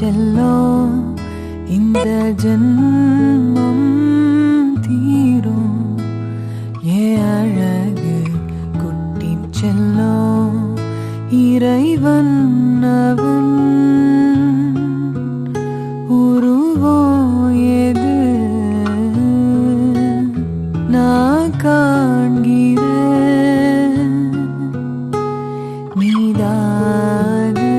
செல்லும் இந்த ஜென்மம் தீரும் ஏன் அழகு குட்டி செல்லும் இறைவன் அவன் உருவம் எது நான் காண்கிறேன் நீதாது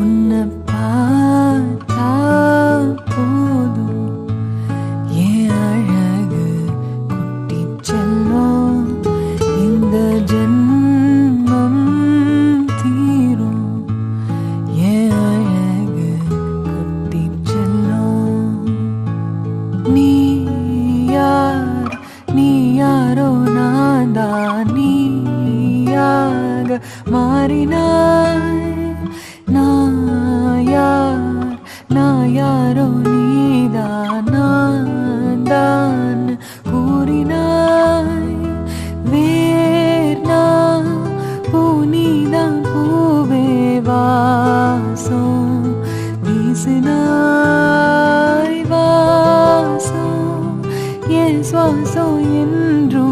உன்னை பார்த்தா போதும் ஏன் அழகு குட்டி செல்லும் இந்த ஜென்மம் தீரும் ஏன் அழகு குட்டி செல்லும் நீ யாரோ நான் தான் நீயாக மாறினாய் நான் யாரோ நீதான் நான் தான் கூறினாய் வேர்னா பூனிதான் பூவே வாசம் வீசினாய் வாசம் என் சுவாசம் என்றும்